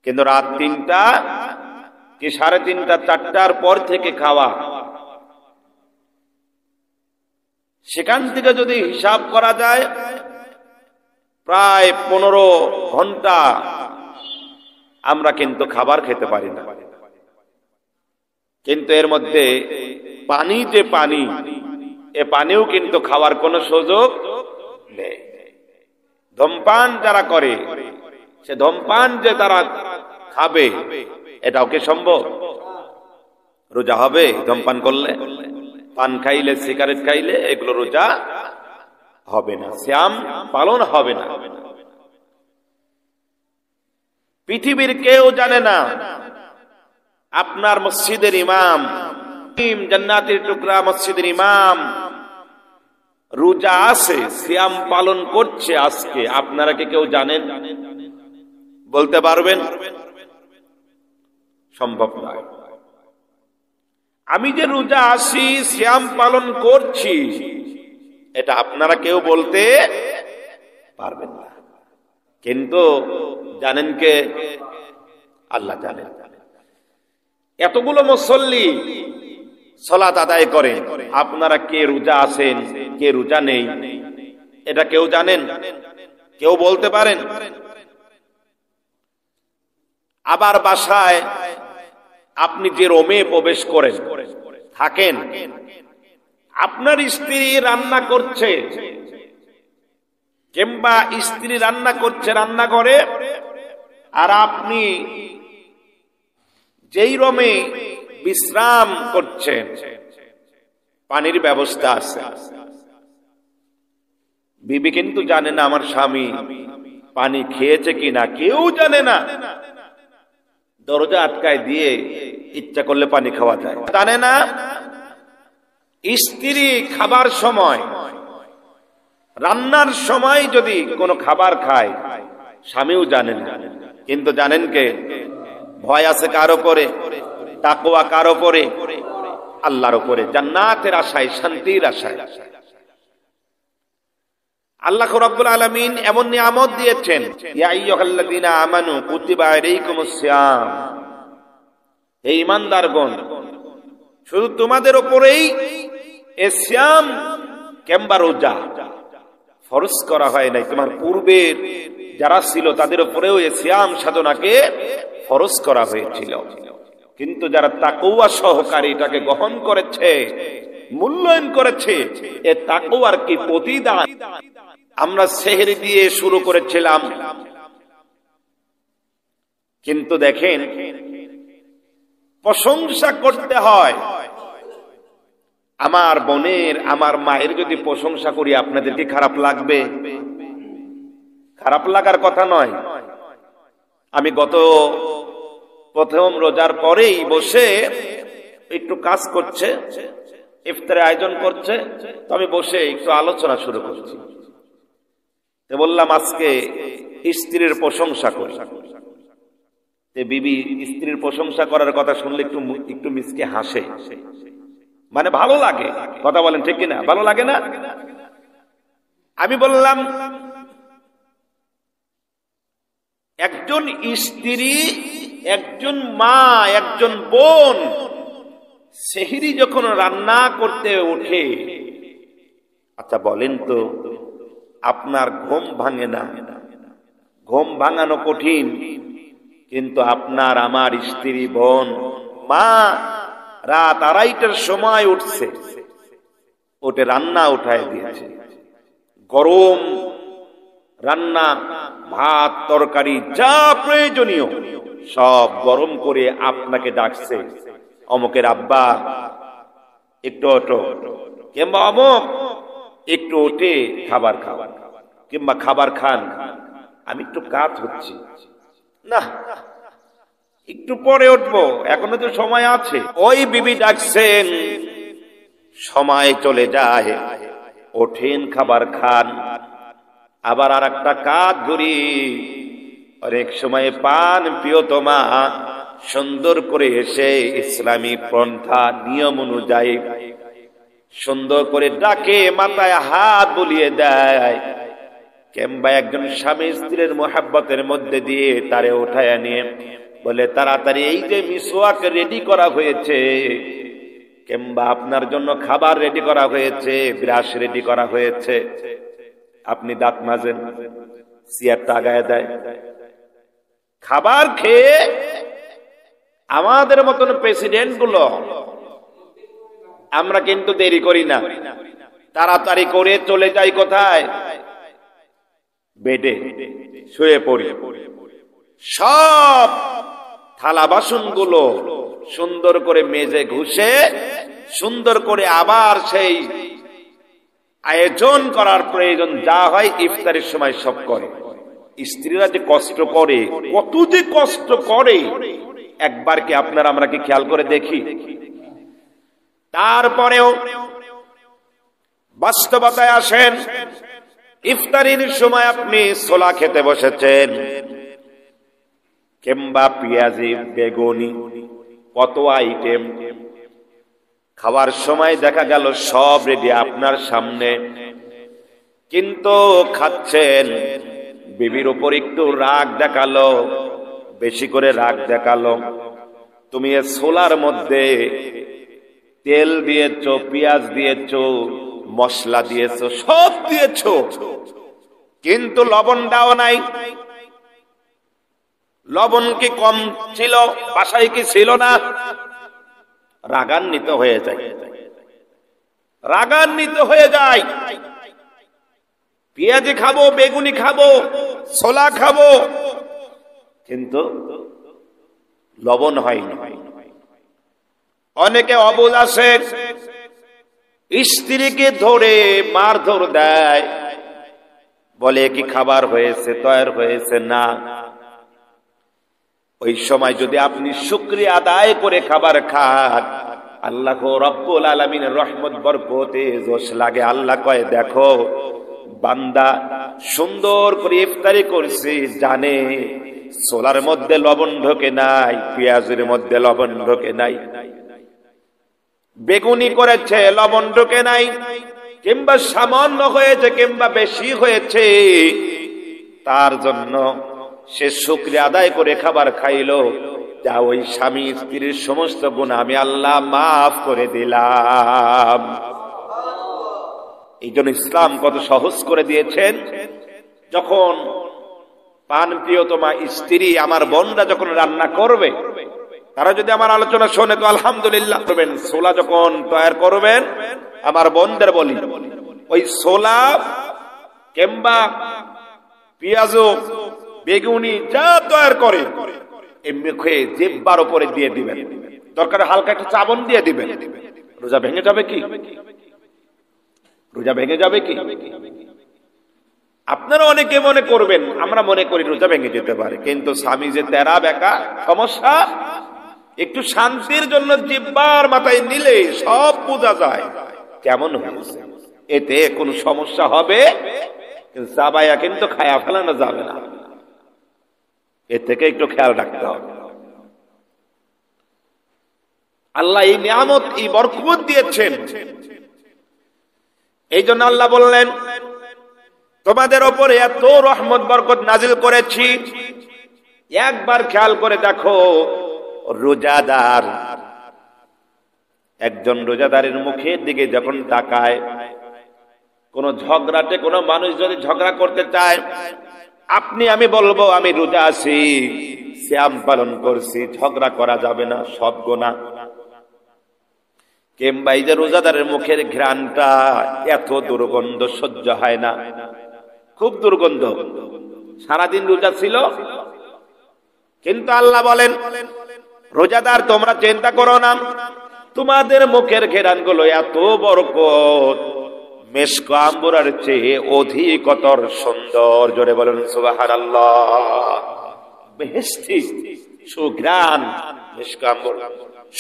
কিন্তু রাত 3টা কি 3:30 4টার পর থেকে খাওয়া, সেখান থেকে যদি হিসাব করা যায় প্রায় 15 ঘন্টা আমরা কিন্তু খাবার খেতে পারি না। কিন্তু এর মধ্যে পানি যে পানি, এ পানিও কিন্তু খাওয়ার কোনো সুযোগ নেই। ধূমপান যারা করে, সে ধূমপান যে তারা খাবে, এটাও কি সম্ভব? রোজা হবে ধূমপান করলে? পান খাইলে, সিগারেট খাইলে এগুলো রোজা হবে না, সিয়াম পালন হবে না। পৃথিবীর কেউ জানে না আপনার মসজিদের ইমাম, জান্নাতের টুকরা মসজিদের ইমাম রোজা আছে, সিয়াম পালন করছে আজকে, আপনারা কি কেউ জানেন? বলতে পারবেন? সম্ভব নয়। আমি যে রোজা আছি, সিয়াম পালন করছি, এটা আপনারা কেউ বলতে পারবেন না। কিন্তু জানেন কে? আল্লাহ জানেন। এতগুলো মুসল্লি সালাত আদায় করে, আপনারা কে রোজা আছেন কে রোজা নেই, এটা কেউ জানেন? কেউ বলতে পারেন? আবার বাসায় আপনি যে রুমে প্রবেশ করেন থাকেন, আপনার স্ত্রী রান্না করছে, কিংবা স্ত্রী রান্না করছে রান্নাঘরে, আর আপনি যেই রুমে বিশ্রাম করছেন পানির ব্যবস্থা আছে। বিবি কিন্তু জানে না আমার স্বামী পানি খেয়েছে কিনা, কেউ জানে না। দরজা আটকায় দিয়ে ইচ্ছা করলে পানি খাওয়া যায়, জানে না। স্ত্রী খাবার সময়, রান্নার সময় যদি কোনো খাবার খায়, স্বামীও জানেন না। কিন্তু জানেন কে? ভয় আছে কার উপরে? তাকওয়া কার উপরে? আল্লাহর উপরে, জান্নাতের আশায়, শান্তির আশায়। আল্লাহ রাব্বুল আলামিন এমন নিয়ামত দিয়েছেন, ইয়া আইয়ুহাল্লাযীনা আমানু কুতিবা আলাইকুমুস সিয়াম, হে ঈমানদারগণ, শুধু তোমাদের উপরেই এই সিয়াম কিংবা রোজা ফরজ করা হয় নাই, তোমার পূর্বের যারা ছিল তাদের উপরেও এই সিয়াম সাধনাকে ফরজ করা হয়েছিল। কিন্তু যারা তাকওয়া সহকারে এটাকে গ্রহণ করেছে, মূল্যায়ন করেছে, এ তাকওয়ার কি প্রতিদান। আমরা সেহরি দিয়ে শুরু করেছিলাম, কিন্তু দেখেন প্রশংসা করতে হয়। আমার বোনের, আমার মায়ের যদি প্রশংসা করি, আপনাদের কি খারাপ লাগবে? খারাপ লাগার কথা নয়। আমি গত প্রথম রোজার পরেই বসে একটু কাজ করছে, ইফতারের আয়োজন করছে, তো আমি বসে একটু আলোচনা শুরু করছি। বললাম আজকে স্ত্রীর প্রশংসা করি। বিবি স্ত্রীর প্রশংসা করার কথা শুনলে একটু মিসকে হাসে, মানে ভালো লাগে। কথা বলেন ঠিক কিনা? ভালো লাগে না? আমি বললাম একজন স্ত্রী, একজন মা, একজন বোন সেহরি যখন রান্না করতে ওঠে, আচ্ছা বলেন তো আপনার ঘুম ভাঙে না? ঘুম ভাঙানো কঠিন, কিন্তু আপনার আমার স্ত্রী, বোন, মা রাত 2:30টার সময় উঠছে, ওটে রান্না উঠায় দিয়েছে, গরম রান্না, ভাত তরকারি যা প্রয়োজনীয় সব গরম করে আপনাকে ডাকছে, অমুকের আব্বা একটু ওঠো, কিংবা অমুক একটু ওঠে খাবার খাওয়া, কিংবা খাবার খান। আমি একটু কাজ হচ্ছি, না একটু পরে উঠবো, এখনো তো সময় আছে। ওই বিবি ডাকছেন, সময় চলে যায়, ওঠেন খাবার খান, আবার আর একটা কাজ ধরি। অনেক সময় পান প্রিয়তমা সুন্দর করে এসে ইসলামী পন্থা নিয়ম অনুযায়ী সুন্দর করে ডাকে, মাথায় হাত বুলিয়ে দেয়, কিংবা একজন স্বামী স্ত্রীর মোহাব্বতের মধ্যে দিয়ে তারে উঠায় নিয়ে বলে তাড়াতাড়ি এই যে মিসওয়াক রেডি করা হয়েছে, কিংবা আপনার জন্য খাবার রেডি করা হয়েছে, ব্রাশ রেডি করা হয়েছে, আপনি দাঁত মাজেন, চেয়ারটা আগায় দেয়। খাবার খেয়ে আমাদের মতন প্রেসিডেন্ট গুলো আমরা কিন্তু দেরি করি না, তাড়াতাড়ি করে চলে যাই কোথায়? বেডে শুয়ে পড়ি। সব থালা বাসন গুলো সুন্দর করে মেজে ঘুষে সুন্দর করে আবার সেই আয়োজন করার প্রয়োজন যা হয় ইফতারের সময় সব করে। স্ত্রীরা যে কষ্ট করে, কত যে কষ্ট করে, একবার কি আপনারা আমরা কি খেয়াল করে দেখি? তারপরেও বাস্তবতায় আসেন, ইফতারির সময় আপনি ছোলা খেতে বসেছেন, কিংবা পেঁয়াজি, বেগুনি, কত আইটেম খাওয়ার সময় দেখা গেল সব রেডি আপনার সামনে, কিন্তু খাচ্ছেন। বিবির উপর একটু রাগ দেখালো, বেশি করে রাগ দেখালো। তুমি এ ছোলার মধ্যে তেল দিয়েছো, পেঁয়াজ দিয়েছো, মশলা দিয়েছো, সব দিয়েছো, কিন্তু লবণ দাও নাই। লবণ কি কম ছিল? বাসায় কি ছিল না? রাগান্বিত হয়ে যায়, রাগান্বিত হয়ে যায়। পেঁয়াজি খাবো, বেগুনি খাবো, ছোলা খাবো, কিন্তু লবণ হয়নি। অনেকে অবুঝ আছে, স্ত্রীকে ধরে মারধর দেয়, বলে কি খাবার হয়েছে, তৈয়ার হয়েছে না। ওই সময় যদি আপনি শুকরিয়া আদায় করে খাবার খান, আল্লাহ রব্বুল আলামিনের রহমত বরকতে জোশ লাগে। আল্লাহ কয়, দেখো বান্দা সুন্দর করে ইফতারি করছে, জানে ছোলার মধ্যে লবণ ঢোকে নাই, পেঁয়াজের মধ্যে লবণ ঢোকে নাই, বেগুনি করেছে লবণ ঢোকে নাই, কিংবা সামান্য হয়েছে কিংবা বেশি হয়েছে, তার জন্য সে শুকরিয়া আদায় করে খাবার খাইলো। যা ওই স্বামী স্ত্রীর সমস্ত গুনাহ আমি আল্লাহ মাফ করে দিলাম। এই জন্য ইসলাম কত সহজ করে দিয়েছেন। যখন পান প্রিয়তমা স্ত্রী আমার বোনরা যখন রান্না করবে, তারা যদি আমার আলোচনা শোনে তো আলহামদুলিল্লাহ করবেন। ছোলা যখন তৈরি করবেন, আমার বোনদের বলি, ওই ছোলা কিংবা পেঁয়াজ, বেগুনি যা তৈরি করে এমনি খেয়ে জিহ্বার উপরে দিয়ে দিবেন, দরকার হালকা একটু চাবন দিয়ে দিবেন। রোজা ভেঙে যাবে কি? রোজা ভেঙে যাবে কি? আপনারা অনেকে মনে করবেন, আমরা মনে করি রোজা ভেঙে যেতে পারে, কিন্তু স্বামী যে তেরা বেকা সমস্যা, একটু শান্তির জন্য জিহ্বার মাথায় নিলে সব বোঝা যায় কেমন হয়েছে। এতে কোনো সমস্যা হবে? চাবাইয়া কিন্তু খায়া ফেলানো যাবে না, এ থেকে একটু খেয়াল রাখতে হবে। আল্লাহ এই নিয়ামত, এই বরকত দিয়েছেন। এই জন্য আল্লাহ বললেন, তোমাদের ওপরে এত রহমত বরকত নাজিল করেছি। একবার খেয়াল করে দেখো, রোজাদার, একজন রোজাদারের মুখের দিকে যখন তাকায়, কোন ঝগড়াটে কোন মানুষ যদি ঝগড়া করতে চায়, আপনি আমি বলবো আমি রোজা আছি, সিয়াম পালন করছি, ঝগড়া করা যাবে না, সব গুনাহ। কিংবা এই যে রোজাদারের মুখের ঘ্রাণটা, এত দুর্গন্ধ সহ্য হয় না, খুব দুর্গন্ধ, সারাদিন রোজা ছিল। কিন্তু আল্লাহ বলেন, রোজাদার তোমরা চিন্তা করো না, তোমাদের মুখের ঘ্রাণ গুলো এত বরকত, মেশক আম্বরের চেয়ে অধিকতর সুন্দর। জোরে বলেন সুবহানাল্লাহ। বেহেশতি সুঘ্রাণ, মেশক আম্বর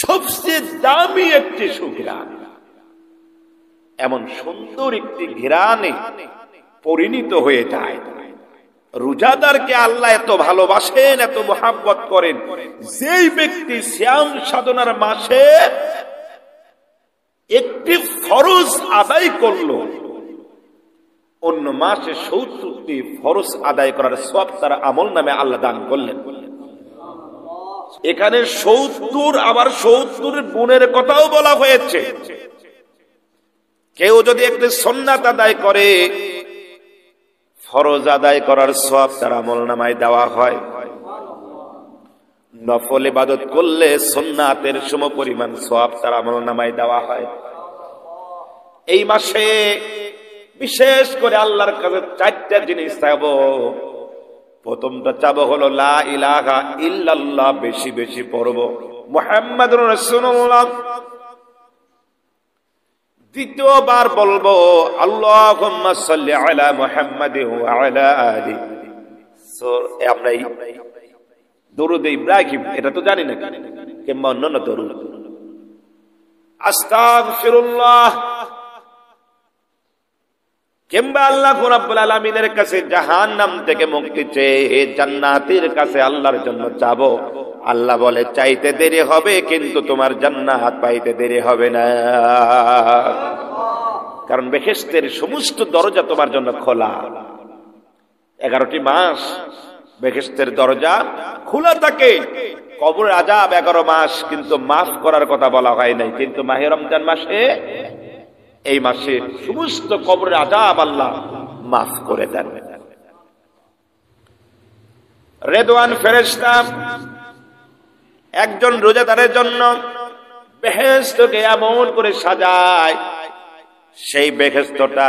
সবচেয়ে দামি একটি সুঘ্রাণ, এমন সুন্দর একটি ঘ্রাণে পরিণত হয়ে যায়। রোজাদারকে আল্লাহ এত ভালোবাসেন, এত মহাব্বত করেন, যেই ব্যক্তি সিয়াম সাধনার মাসে একটি ফরজ আদায় করলো, অন্য মাসে 70টি ফরজ আদায় করার সওয়াব তার আমল নামে আল্লাহ দান করলেন। এখানে 70 আবার 70 গুণের কথাও বলা হয়েছে। কেউ যদি একটি সুন্নাত আদায় করে, ফরজ আদায় করার সওয়াব তার আমলনামায় দেওয়া হয়। নফল ইবাদত করলে সুন্নাতের সমপরিমাণ সওয়াব তার আমলনামায় দেওয়া হয়। এই মাসে বিশেষ করে আল্লাহর কাছে 4টা জিনিস চাইবো। প্রথমটা চাবো হলো লা ইলাহা ইল্লাল্লাহ, বেশি বেশি পড়ব মুহাম্মাদুর রাসূলুল্লাহ। দ্বিতীয়বার বলবো আল্লাহুম্মা সাল্লি আলা মুহাম্মাদিন ওয়া আলা আলি। আমরা দরুদ ইব্রাহিম এটা তো জানি না, কিংবা অন্যান্য দরুদ। আস্তাগফিরুল্লাহ, কিংবা আল্লাহ রাব্বুল আলামিনের কাছে জাহান্নাম থেকে মুক্তি চেয়ে জান্নাতের কাছে আল্লাহর জন্য চাবো। আল্লাহ বলে চাইতে দেরি হবে, কিন্তু তোমার জান্নাত পাইতে দেরি হবে না, কারণ বেহেশতের সমস্ত দরজা তোমার জন্য খোলা। 11টি মাস বেহেশতের দরজা খোলা থাকে। কবরের আযাব 11 মাস কিন্তু মাফ করার কথা বলা হয় নাই, কিন্তু মাহে রমজান মাসে, এই মাসে সমস্ত কবরের আযাব আল্লাহ মাফ করে দেন। রেদওয়ান ফেরেশতা একজন রোজাদারের জন্য বেহেশতকে এমন করে সাজায়, সেই বেহেশতটা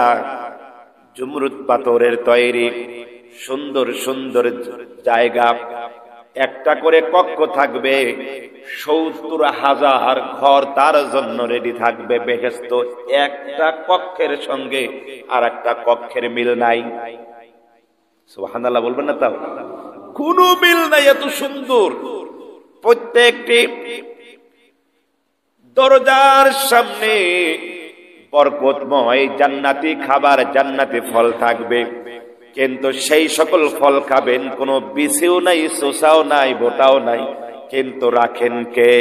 জুমরুদ পাথরের তৈরি, সুন্দর সুন্দর জায়গা, একটা করে কক্ষ থাকবে, 70,000 ঘর তার জন্য রেডি থাকবে। বেহেশত একটা কক্ষের সঙ্গে আর একটা কক্ষের মিল নাই। সুবহানাল্লাহ বলবেন না? তাও কোনো মিল নাই, এত সুন্দর। প্রত্যেকটি দরজার সামনে বরকতময় জান্নাতি খাবার, জান্নাতি ফল থাকবে, কিন্তু সেই সকল ফল খাবেন, কোনো বিছিও নাই, শোষাও নাই, বোটাও নাই, কিন্তু রাখেন কে?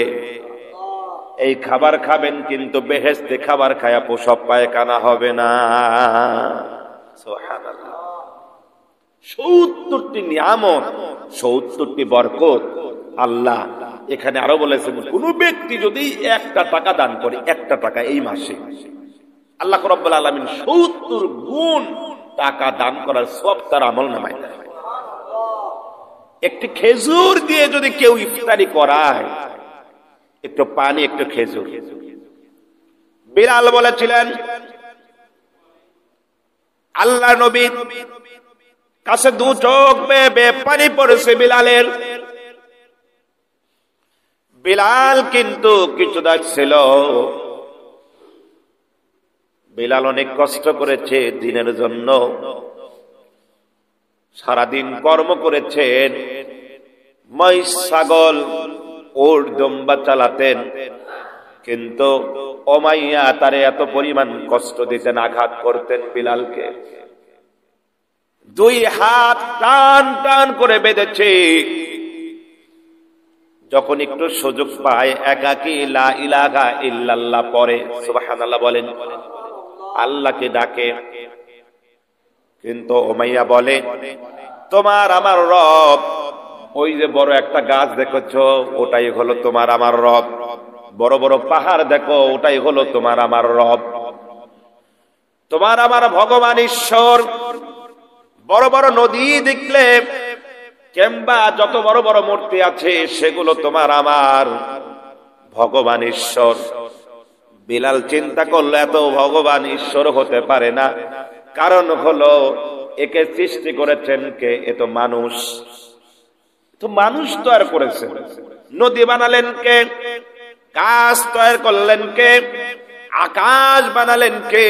এই খাবার খাবেন, কিন্তু বেহেশতে খাবার খায়া প্রসব পায়খানা হবে না। সুবহানাল্লাহ। 70টি নিয়ামত, 70টি বরকত। আল্লাহ এখানে আরো বলেছেন, কোন ব্যক্তি যদি 1টা টাকা দান করে, 1টা টাকা এই মাসে, আল্লাহ রাব্বুল আলামিন 70 গুণ টাকা দান করার সওয়াব তার আমলনামায় দেয়। একটি খেজুর দিয়ে যদি কেউ ইফতারি করায়, একটু পানি, একটু খেজুর। বিলাল বলেছিলেন, আল্লাহ নবী কাছে 2 চোখ বেয়ে পানি পড়েছে বিলালের। বিলাল কিন্তু কিছু দেখছিল। বিলাল অনেক কষ্ট করেছে দিনের জন্য, সারাদিন কর্ম করেছেন, মহিষ, ছাগল, ওট, দম্বা চালাতেন, কিন্তু উমাইয়া তারে এত পরিমাণ কষ্ট দিতেন, আঘাত করতেন বিলালকে। 2 হাত টান টান করে বেঁধেছে। যখন একটু সুযোগ পায়, একাকী লা ইলাহা ইল্লাল্লাহ পড়ে, সুবহানাল্লাহ বলেন, আল্লাহকে ডাকে। কিন্তু উমাইয়া বলে, তোমার আমার রব, ওই যে বড় একটা গাছ দেখছো, ওটাই হলো তোমার আমার রব। বড় বড় পাহাড় দেখো, ওটাই হলো তোমার আমার রব। তোমার আমার ভগবান ঈশ্বর। বড় বড় নদী দেখলে, কিংবা যত বড় বড় মূর্তি আছে, সেগুলো তোমার আমার ভগবান ঈশ্বর। বিলাল চিন্তা করলো, এত ভগবান ঈশ্বর হতে পারে না, কারণ হলো একে সৃষ্টি করেছেন কে? এ তো মানুষ। তো মানুষ তৈরি করেছেন। নদী বানালেন কে? গাছ তৈরি করলেন কে? আকাশ বানালেন কে?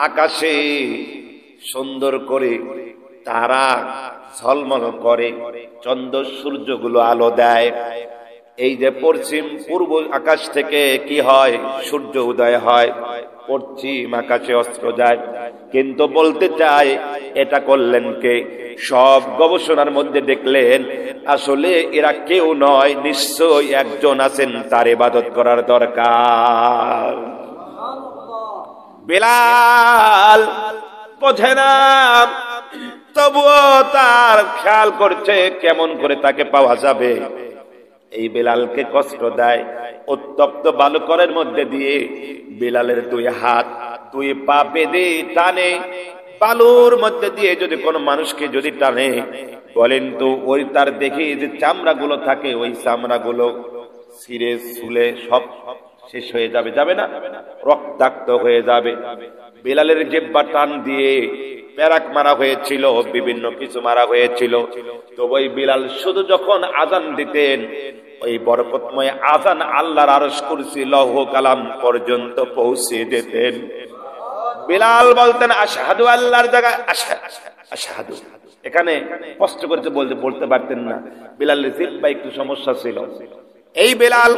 আকাশে সুন্দর করে তারা ঝলমল করে, চন্দ্র সূর্যগুলো আলো দেয়। এই যে পশ্চিম পূর্ব আকাশ থেকে কি হয়? সূর্য উদয় হয়, পশ্চিম আকাশে অস্ত যায়। কিন্তু বলতে চায়, এটা করলেন কে? সব গবেষণার মধ্যে দেখলেন আসলে এরা কেউ নয়, নিশ্চয়ই একজন আছেন, তার ইবাদত করার দরকার। বিলাল বোঝে না, তবুও তার খেয়াল করছে কেমন করে তাকে পাওয়া যাবে। এই বেলালকে কষ্ট দেয়। উত্তপ্ত বালুকরের মধ্যে দিয়ে বেলালের দুই হাত দুই পা বেঁধে টানে। বালুর মধ্যে দিয়ে যদি কোনো মানুষকে যদি টানে, বলেন তো ওই তার দেখে যে চামড়াগুলো থাকে, ওই চামড়াগুলো ছিঁড়ে ছুলে সব শেষ হয়ে যাবে, যাবে না? রক্তাক্ত হয়ে যাবে। বেলালের জিহ্বা টান দিয়ে পেরাক মারা হয়েছিল, বিভিন্ন কিছু মারা হয়েছিল। তো ওই বিলাল শুধু যখন আজান দিতেন, ওই বরকতময় আজান আল্লাহর আরশ কুরসি লৌহ কালাম পর্যন্ত পৌঁছে যেতেন। বিলাল বলতেন আশহাদু, আল্লাহর জায়গায় আশহাদু। এখানে কষ্ট করে বলতে পারতেন না, বিলালের জিহ্বা একটু সমস্যা ছিল। এই বিলাল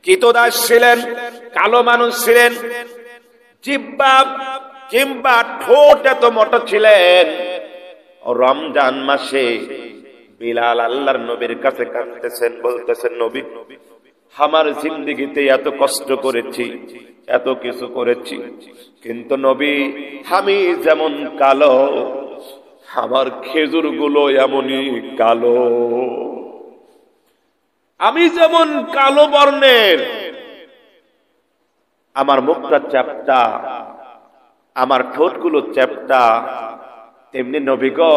কৃতদাস ছিলেন, কালো মানুষ ছিলেন, জিহ্বা কিংবা ঠোঁট এত মোটা ছিলেন। রমজান মাসে বিলাল আল্লাহর নবীর কাছে কাঁদতেছেন, বলতেছেন নবী, আমার জিন্দেগিতে এত কষ্ট করেছি, এত কিছু করেছি, কিন্তু নবী আমি যেমন কালো, আমার খেজুর গুলো এমনই কালো। আমি যেমন কালো বর্ণের, আমার মুখটা চ্যাপ্টা, আমার ঠোঁটগুলো চ্যাপ্টা, তেমনি নবী গো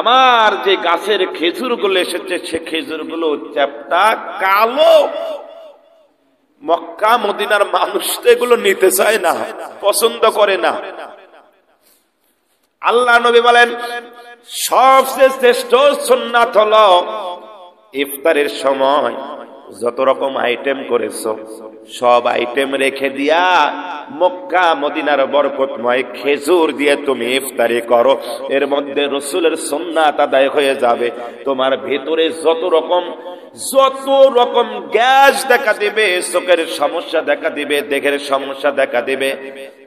আমার যে গাছের খেজুর গুলো এসেছে সে খেজুর গুলো চ্যাপ্টা কালো। মক্কা মদিনার মানুষ তো এগুলো নিতে চায় না, পছন্দ করে না। আল্লাহ নবী বলেন সবচেয়ে শ্রেষ্ঠ সুন্নাত হলো ইফতারের সময় যত রকম আইটেম করেছো সব আইটেম রেখে দিয়া মক্কা মদিনার বরকতময় খেজুর দিয়ে তুমি ইফতারি করো। এর মধ্যে রাসূলের সুন্নাত আদায় হয়ে যাবে। তোমার ভেতরে যত রকম গ্যাস দেখা দিবে, চোখের সমস্যা দেখা দিবে, দেহের সমস্যা দেখা দিবে,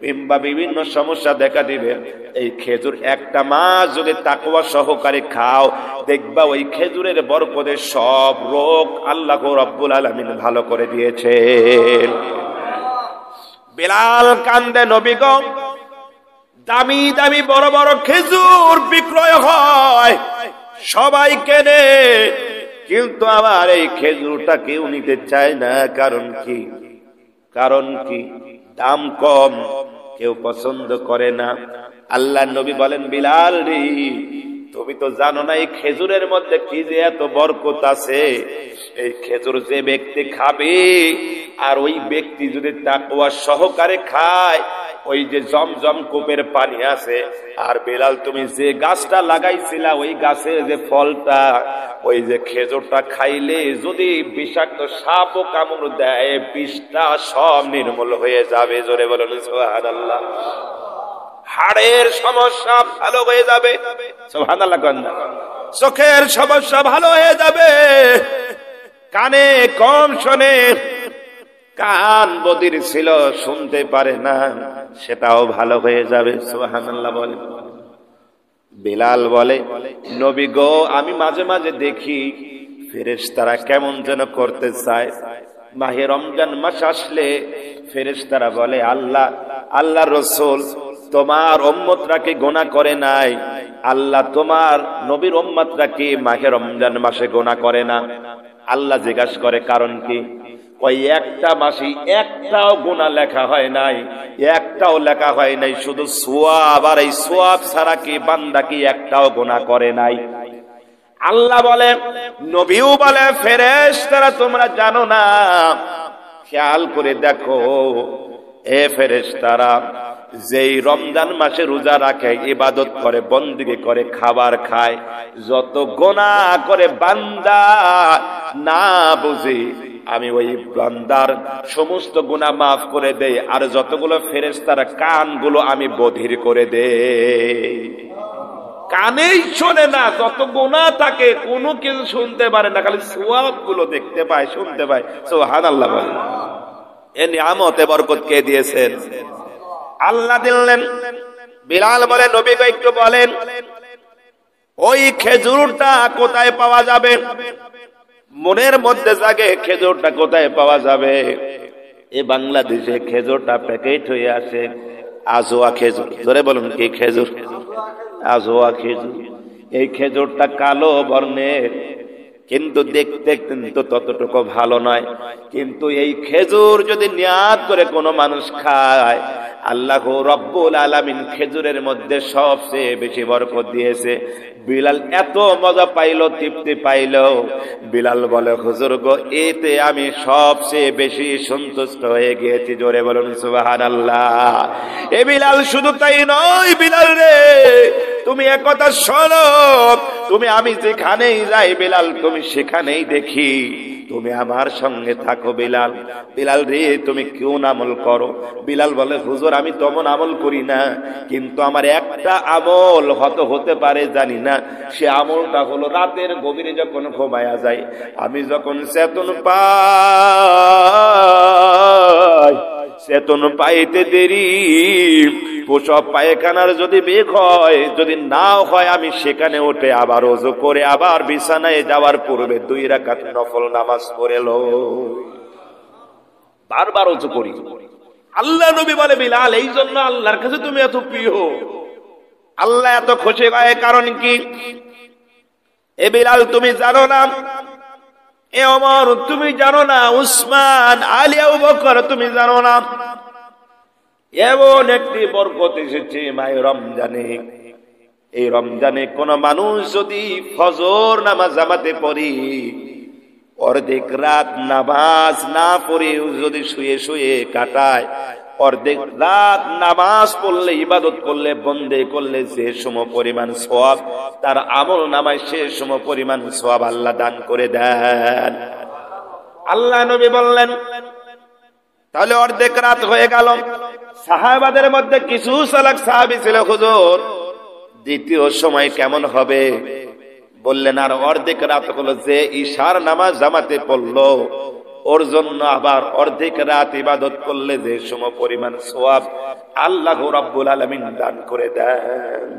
কিংবা বিভিন্ন সমস্যা দেখা দিবে, এই খেজুর একটা মাস যদি তাকওয়া সহকারে খাও, দেখবা ওই খেজুরের বরকতে সব রোগ আল্লাহ রাব্বুল আলামিন ভালো করে দিয়েছেন। বিলাল কান্দে, নবী গো দামি দামি বড় বড় খেজুর বিক্রয় হয়, সবাই কেনে, কিন্তু আমার এই খেজুরটা কেউ নিতে চায় না। কারণ কি? কারণ কি? দাম কম, কেউ পছন্দ করে না। আল্লাহ নবী বলেন বিলাল রে, তুমি তো জানো না এই খেজুরের মধ্যে কি যে এত বরকত আছে। এই খেজুর যে ব্যক্তি খাবে আর ওই ব্যক্তি যদি তাকওয়া সহকারে খায়, ওই যে জমজম কূপের পানি আছে, আর বিলাল তুমি যে গাছটা লাগাইছিলা ওই গাছের যে ফলটা, ওই যে খেজুরটা খাইলে যদি বিষাক্ত সাপও কামড় দেয়, বিষটা সব নির্মূল হয়ে যাবে। জোরে বলুন সুবহানাল্লাহ। হাড়ের সমস্যা ভালো হয়ে যাবে, সুবহানাল্লাহ। চোখের সমস্যা ভালো হয়ে যাবে, কানে কম শোনে, কান বধির ছিল শুনতে পারে না, সেটাও ভালো হয়ে যাবে, সুবহানাল্লাহ বলে। বিলাল বলে নবী গো আমি মাঝে মাঝে দেখি ফেরেশতারা কেমন যেন করতে চায়। মাহে রমজান মাস আসলে ফেরেশতারা বলে আল্লাহ রাসূল তোমার উম্মতরা কি গুনাহ করে নাই? আল্লাহ তোমার নবীর উম্মতরা কি মাহে রমজান মাসে গুনাহ করে না? আল্লাহ জিজ্ঞাসা করে কারণ কি? ওই একটা মাসে একটাও গুনাহ লেখা হয় নাই, একটাও লেখা হয় নাই, শুধু সওয়াব, আর এই সওয়াব ছাড়া কি বান্দা কি একটাও গুনাহ করে নাই? আল্লাহ বলে, নবীও বলে, ফেরেশতারা তোমরা জানো না, খেয়াল করে দেখো এ ফেরেশতারা যেই রমজান মাসে রোজা রাখে, ইবাদত করে, বন্দেগী করে, খাবার খায়, যত গুনাহ করে বান্দা না বুঝে আমি ওই বান্দার সমস্ত গুনাহ মাফ করে দেই, আর যতগুলো ফেরেশতার কানগুলো আমি বধির করে দেই। কানেই শোনে না, যত গুনাহ থাকে কোনো কিছু শুনতে পারে না, খালি সওয়াব গুলো দেখতে পায়, শুনতে পায়। সুবহানাল্লাহ বলে। এ নিয়ামতে বরকত কে দিয়েছেন? আল্লাহ দিলেন। বিলাল বলে নবী গো একটু বলেন ওই খেজুরটা কোথায় পাওয়া যাবে? মনের মধ্যে জাগে খেজুরটা কোথায় পাওয়া যাবে? এই বাংলাদেশে খেজুরটা প্যাকেট হয়ে আসে, আজোয়া খেজুর। ধরে বলুন কি খেজুর? আজোয়া খেজুর। এই খেজুরটা কালো বর্ণের, কিন্তু দেখতে কিন্তু ততটুকু ভালো নয়। কিন্তু এই খেজুর যদি নিয়াত করে কোনো মানুষ খায়, আল্লাহ রব্বুল আলামিন খেজুরের মধ্যে সবচেয়ে বেশি বরকত দিয়েছে। বিলাল এত মজা পাইল, তৃপ্তি পাইল, বিলাল বলে হুজুর গো, এতে আমি সবচেয়ে বেশি সন্তুষ্ট হয়ে গিয়েছি। জোরে বলুন সুবহানাল্লাহ। এ বিলাল শুধু তাই নয়, বিলাল রে তুমি একথা শোনো, তুমি আমি যেখানেই যাই বিলাল তুমি সেখানেই দেখি তুমি আমার সঙ্গে থাকো বিলাল। বিলাল রে তুমি কোন আমল করো? বিলাল বলে হুজুর আমি তেমন আমল করি না, কিন্তু আমার একটা আমল হতে পারে জানি না। সে আমলটা হলো রাতের গভীরে যখন ঘুমায়া যায়, আমি যখন চেতন পাই, চেতন পাইতে দেরি, প্রসব পায়খানার যদি বেগ হয়, যদি নাও হয়, আমি সেখানে উঠে আবার ওযু করে আবার বিছানায় যাওয়ার পূর্বে 2 রাকাত নফল নামাজ পড়ে লো, বারবার ওযু করি। আল্লাহ নবী বলে বিলাল এই জন্য আল্লাহর কাছে তুমি এত প্রিয়, আল্লাহ এত খুশি হয়, কারণ কি? এ বিলাল তুমি জানো না, এ ওমর তুমি জানো না, উসমান, আলী, আবু বকর তুমি জানো না, এমন একটি বরকত এসেছে মাহে রমজানে। এই রমজানে কোন মানুষ যদি ফজর নামাজ জামাতে পড়ি, অর্ধেক রাত নামাজ না পড়ে যদি শুয়ে শুয়ে কাটায়, অর্ধেক রাত নামাজ পড়লে, ইবাদত করলে, বন্দে করলে যে সম পরিমাণ সওয়াব তার আমল নামায় সে সম পরিমাণ সওয়াব আল্লাহ দান করে দেন। আল্লাহ নবী বললেন তাহলে অর্ধেক রাত হয়ে গেল। সাহাবাদের মধ্যে কিছু সালাক সাহাবী ছিল, হুজুর দ্বিতীয় সময় কেমন হবে? বললেন আর অর্ধেক রাত হলো, যে ইশার নামাজ জামাতে পড়লো ওর জন্য আবার অর্ধেক রাত ইবাদত করলে যে সম পরিমাণ সওয়াব আল্লাহ রাব্বুল আলামিন দান করে দেন।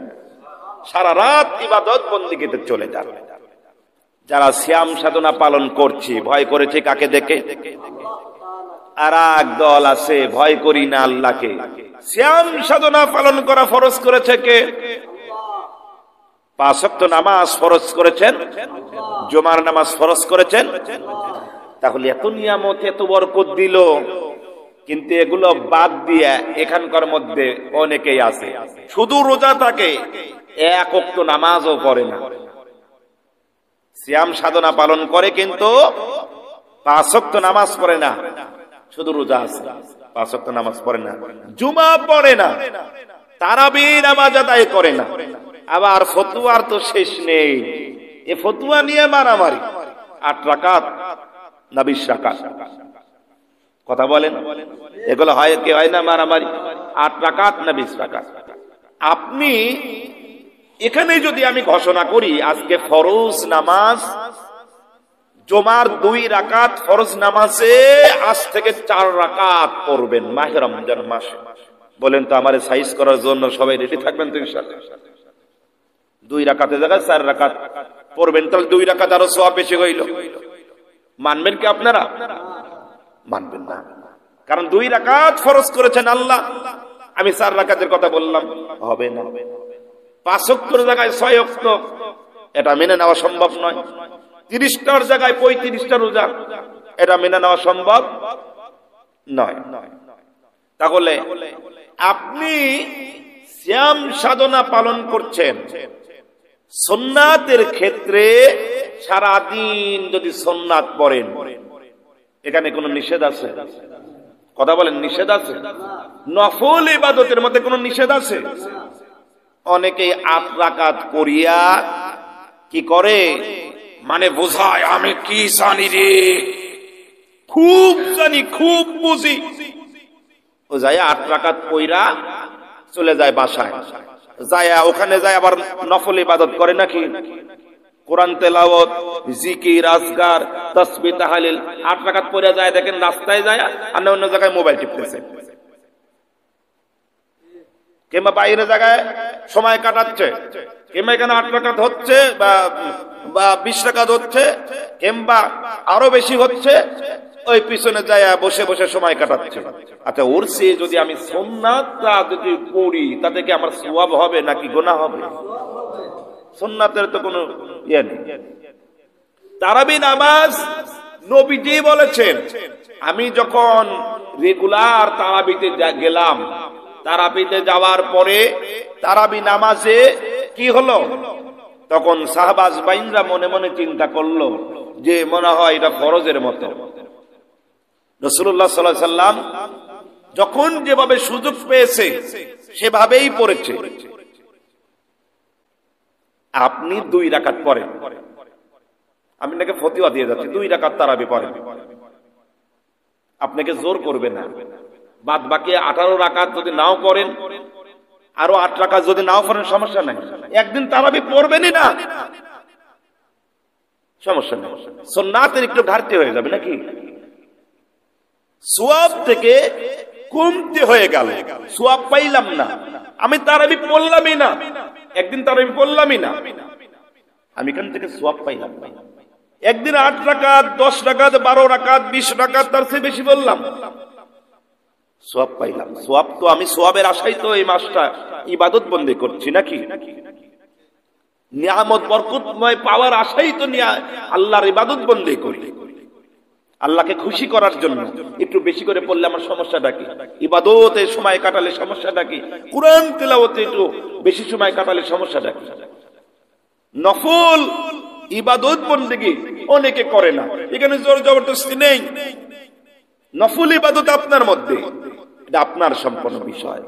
সারা রাত ইবাদত বন্দেগীতে চলে যান। যারা সিয়াম সাধনা পালন করছি, ভয় করেছে কাকে দেখে? আর এক দল আছে ভয় করি না আল্লাহকে। সিয়াম সাধনা পালন করা ফরজ করেছে কে? 5 ওয়াক্ত নামাজ ফরজ করেছেন, জুমার নামাজ ফরজ করেছেন। তাহলে এত নিয়ামত, এত বরকত দিল, কিন্তু এগুলো বাদ দিয়ে এখানকার মধ্যে অনেকেই আছে শুধু রোজা থাকে, 1 ওয়াক্ত নামাজও পড়ে না। সিয়াম সাধনা পালন করে কিন্তু 5 ওয়াক্ত নামাজ পড়ে না, শুধু রোজা আছে, 5 ওয়াক্ত নামাজ পড়ে না, জুমা পড়ে না, তারাবির নামাজ আদায় করে না। আবার ফতুয়ার তো শেষ নেই, এ ফতুয়া নিয়ে মারামারি। 8 রাকাত না 20 রাকাত? কথা বলেন, এগুলো হয় কি হয় না মারামারি? 8 রাকাত না 20 রাকাত? আপনি এখানে যদি আমি ঘোষণা করি আজকে ফরজ নামাজ, জুমার 2 রাকাত ফরজ নামাজে আজ থেকে 4 রাকাত পড়বেন মাহে রমজান মাসে, বলেন তো আমারে সাইজ করার জন্য সবাই রেডি থাকবেন তো ইনশাআল্লাহ? 2 রাকাতের জায়গায় 4 রাকাত পড়বেন, তাহলে 2 রাকাত আরো সওয়াব বেশি হইল। মানবেন কি আপনারা? মানবেন না, কারণ 2 রাকাত ফরজ করেছেন আল্লাহ, আমি 4 রাকাতের কথা বললাম, হবে না। 5 ওয়াক্তের জায়গায় 6 ওয়াক্ত, এটা মেনে নেওয়া সম্ভব নয়। 30টার জায়গায় 35টা রোজা, এটা মেনে নেওয়া সম্ভব নয়। তাহলে আপনি সিয়াম সাধনা পালন করছেন, সুন্নাতের ক্ষেত্রে সারা দিন যদি সুন্নাত পড়েন, এখানে কোনো নিষেধ আছে? কথা বলেন, নিষেধ আছে? নফল ইবাদতের মধ্যে কোনো নিষেধ আছে? অনেকে 8 রাকাত করিয়া কি করে, মানে বোঝায় আমি কি জানি রে, খুব জানি, খুব বুঝি, ও যায় 8 রাকাত পইরা চলে যায় বাসায়, যায় ওখানে যায় আবার নফল ইবাদত করে নাকি? কোরআন তেলাওয়াত, জিকির, আজকার, তাসবিহ, তাহলিল 8 রাকাত পড়ে যায়, দেখেন রাস্তায় যায় আর অন্য জায়গায় মোবাইল টিপতেছে, কিংবা বাইরে জায়গায় সময় কাটাচ্ছে, কিংবা এখানে 8 রাকাত হচ্ছে বা 20 রাকাত হচ্ছে, কিংবা আরো বেশি হচ্ছে, ওই পিছনে যায় বসে বসে সময় কাটাচ্ছে। আচ্ছা, ওর চেয়ে যদি আমি সুন্নাতটা যদি পড়ি, তাতে কি আমার সওয়াব হবে নাকি গুনাহ হবে? সুন্নাতের তো কোনো ইয়ে নেই। তারাবি নামাজ নবীজি বলেছেন, আমি যখন রেগুলার তারাবিতে গেলাম, তারাবিতে যাওয়ার পরে তারাবি নামাজে কি হলো, তখন সাহাবাজ বাইনরা মনে মনে চিন্তা করলো যে মনে হয় এটা ফরজের মতো। রাসূলুল্লাহ সাল্লাল্লাহু আলাইহি সাল্লাম যখন যেভাবে সুযোগ পেয়েছে সেভাবেই পড়েছে। আপনি 2 রাকাত পড়েন, আমি নাকি ফতোয়া দিয়ে যাচ্ছি, 2 রাকাত তারাবি পড়েন, আপনাকে জোর করবে না। বাদ বাকি 18 রাকাত যদি নাও করেন, আরো 8 রাকাত যদি নাও করেন, সমস্যা নাই, একদিন তারাবি পড়বেনই না, সমস্যা নেই। সুন্নাতের একটু ঘাটতি হয়ে যাবে নাকি, সওয়াব থেকে কমতে হয়ে গেল, সওয়াব পাইলাম না, আমি তারাবি পড়লামই না, একদিন তারাবি পড়লামই না, আমি এখান থেকে সওয়াব পাইলাম না। একদিন 8 রাকাত, 10 রাকাত, 12 রাকাত, 20 রাকাত, তার চেয়ে বেশি বললাম, সওয়াব পাইলাম। সওয়াব তো আমি সওয়াবের আশাই তো এই মাসটা ইবাদত বন্দি করছি নাকি, নিয়ামত বরকতময় পাওয়ার আশাই তো আল্লাহর ইবাদত বন্দি করি, আল্লাহকে খুশি করার জন্য। একটু বেশি করে পড়লে আমার সমস্যাটা কি, ইবাদতে সময় কাটালে সমস্যাটা কি, কুরআন তেলাওয়াতে একটু বেশি সময় কাটালে সমস্যাটা কি। নফল ইবাদত বন্দেগী অনেকে করে না, এখানে জোর জবরদস্তি নেই, নফল ইবাদত আপনার মধ্যে, এটা আপনার সম্পূর্ণ বিষয়।